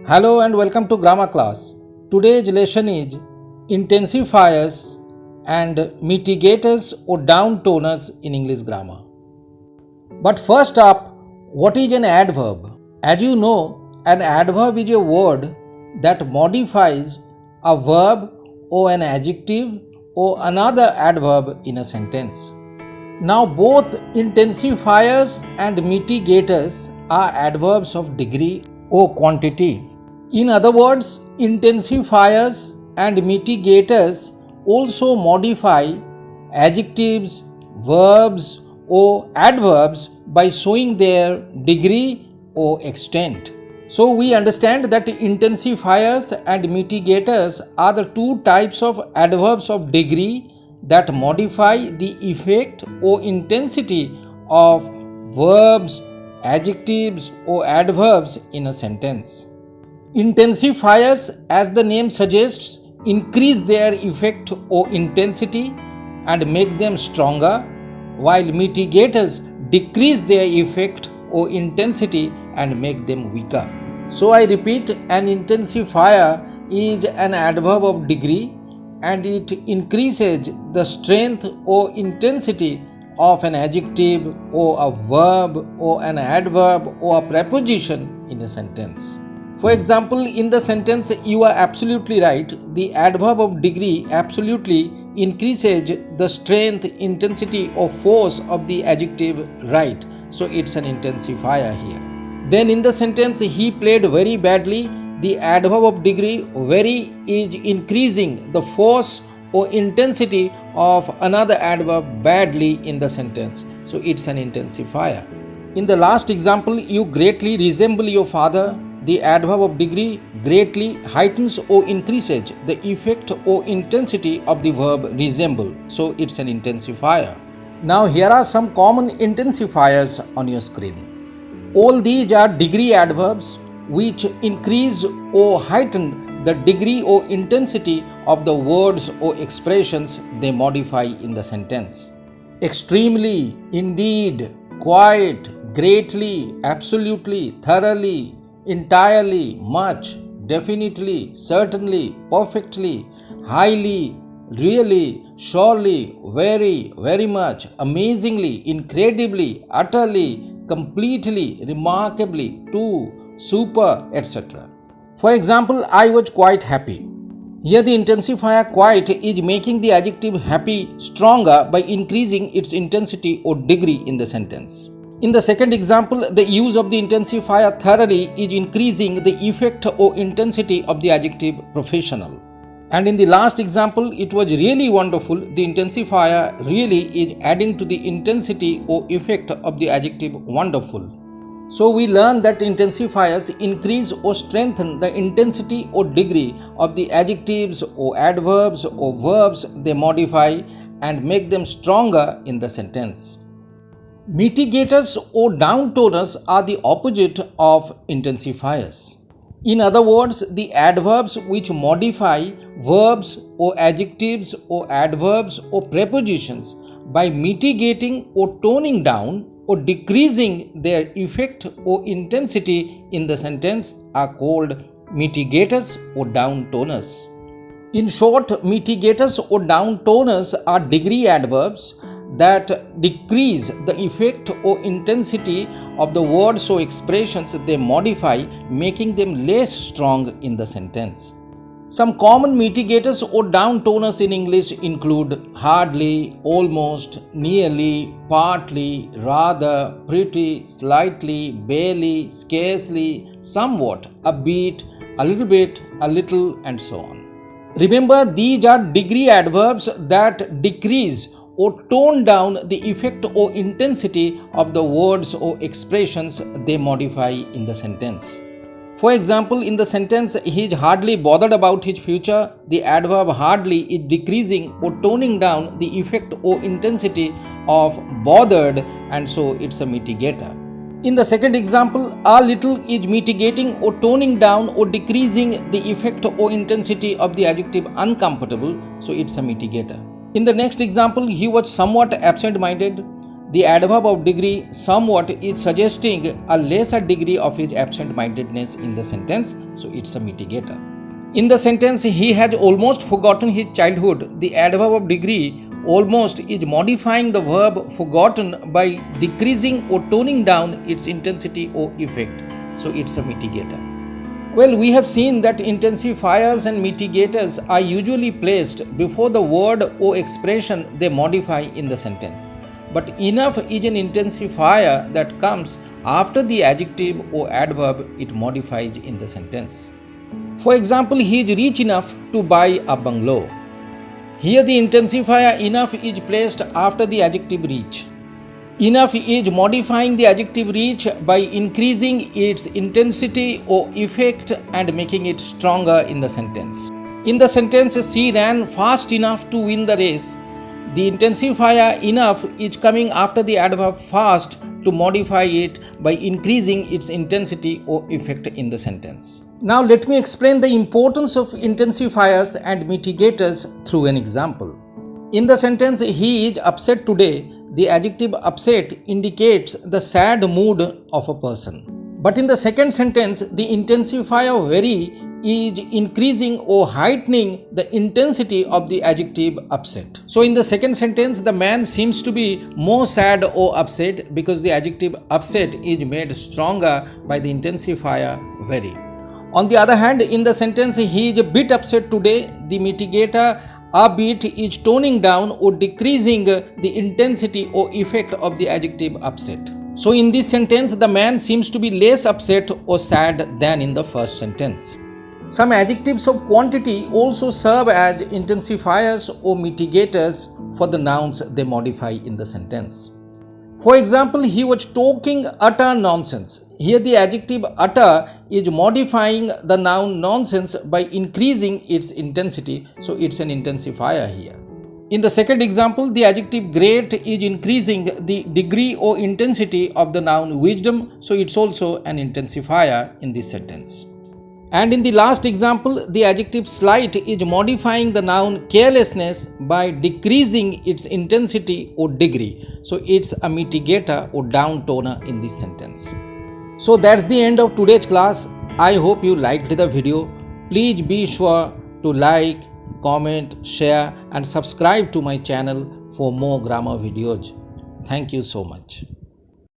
Hello and welcome to grammar class. Today's lesson is intensifiers and mitigators or downtoners in English grammar. But first up, what is an adverb? As you know, an adverb is a word that modifies a verb or an adjective or another adverb in a sentence. Now both intensifiers and mitigators are adverbs of degree or quantity. In other words, intensifiers and mitigators also modify adjectives, verbs or adverbs by showing their degree or extent. So we understand that intensifiers and mitigators are the two types of adverbs of degree that modify the effect or intensity of verbs, adjectives or adverbs in a sentence. Intensifiers, as the name suggests, increase their effect or intensity and make them stronger, while mitigators decrease their effect or intensity and make them weaker. So I repeat, an intensifier is an adverb of degree and it increases the strength or intensity of an adjective or a verb or an adverb or a preposition in a sentence. For example, in the sentence "you are absolutely right," the adverb of degree absolutely increases the strength, intensity or force of the adjective right. So it's an intensifier here. Then in the sentence "he played very badly," the adverb of degree very is increasing the force or intensity of another adverb badly in the sentence. So it's an intensifier. In the last example, "you greatly resemble your father," the adverb of degree greatly heightens or increases the effect or intensity of the verb resemble. So it's an intensifier. Now here are some common intensifiers on your screen. All these are degree adverbs which increase or heighten the degree or intensity of the words or expressions they modify in the sentence. Extremely, indeed, quite, greatly, absolutely, thoroughly, entirely, much, definitely, certainly, perfectly, highly, really, surely, very, very much, amazingly, incredibly, utterly, completely, remarkably, too, super, etc. For example, "I was quite happy." Here the intensifier quite is making the adjective happy stronger by increasing its intensity or degree in the sentence. In the second example, the use of the intensifier thoroughly is increasing the effect or intensity of the adjective professional. And in the last example, "it was really wonderful," the intensifier really is adding to the intensity or effect of the adjective wonderful. So we learn that intensifiers increase or strengthen the intensity or degree of the adjectives or adverbs or verbs they modify and make them stronger in the sentence. Mitigators or downtoners are the opposite of intensifiers. In other words, the adverbs which modify verbs or adjectives or adverbs or prepositions by mitigating or toning down or decreasing their effect or intensity in the sentence are called mitigators or downtoners. In short, mitigators or downtoners are degree adverbs that decrease the effect or intensity of the words or expressions they modify, making them less strong in the sentence. Some common mitigators or downtoners in English include hardly, almost, nearly, partly, rather, pretty, slightly, barely, scarcely, somewhat, a bit, a little, and so on. Remember, these are degree adverbs that decrease or tone down the effect or intensity of the words or expressions they modify in the sentence. For example, in the sentence "he is hardly bothered about his future," the adverb hardly is decreasing or toning down the effect or intensity of bothered, and so it's a mitigator. In the second example, "a little" is mitigating or toning down or decreasing the effect or intensity of the adjective uncomfortable, so it's a mitigator. In the next example, "he was somewhat absent-minded," the adverb of degree somewhat is suggesting a lesser degree of his absent-mindedness in the sentence, so it's a mitigator. In the sentence, he has almost forgotten his childhood, the adverb of degree almost is modifying the verb forgotten by decreasing or toning down its intensity or effect, so it's a mitigator. Well, we have seen that intensifiers and mitigators are usually placed before the word or expression they modify in the sentence. But enough is an intensifier that comes after the adjective or adverb it modifies in the sentence. For example, he is rich enough to buy a bungalow. Here the intensifier enough is placed after the adjective rich. Enough is modifying the adjective rich by increasing its intensity or effect and making it stronger in the sentence. In the sentence, she ran fast enough to win the race. The intensifier enough is coming after the adverb fast to modify it by increasing its intensity or effect in the sentence. Now let me explain the importance of intensifiers and mitigators through an example. In the sentence, he is upset today, the adjective upset indicates the sad mood of a person. But in the second sentence, the intensifier very is increasing or heightening the intensity of the adjective upset. So in the second sentence, the man seems to be more sad or upset because the adjective upset is made stronger by the intensifier very. On the other hand, in the sentence, he is a bit upset today, the mitigator a bit is toning down or decreasing the intensity or effect of the adjective upset. So in this sentence, the man seems to be less upset or sad than in the first sentence. Some adjectives of quantity also serve as intensifiers or mitigators for the nouns they modify in the sentence. For example, he was talking utter nonsense. Here the adjective utter is modifying the noun nonsense by increasing its intensity, so it's an intensifier here. In the second example, the adjective great is increasing the degree or intensity of the noun wisdom, so it's also an intensifier in this sentence. And in the last example, the adjective slight is modifying the noun carelessness by decreasing its intensity or degree. So it's a mitigator or downtoner in this sentence. So that's the end of today's class. I hope you liked the video. Please be sure to like, comment, share and subscribe to my channel for more grammar videos. Thank you so much.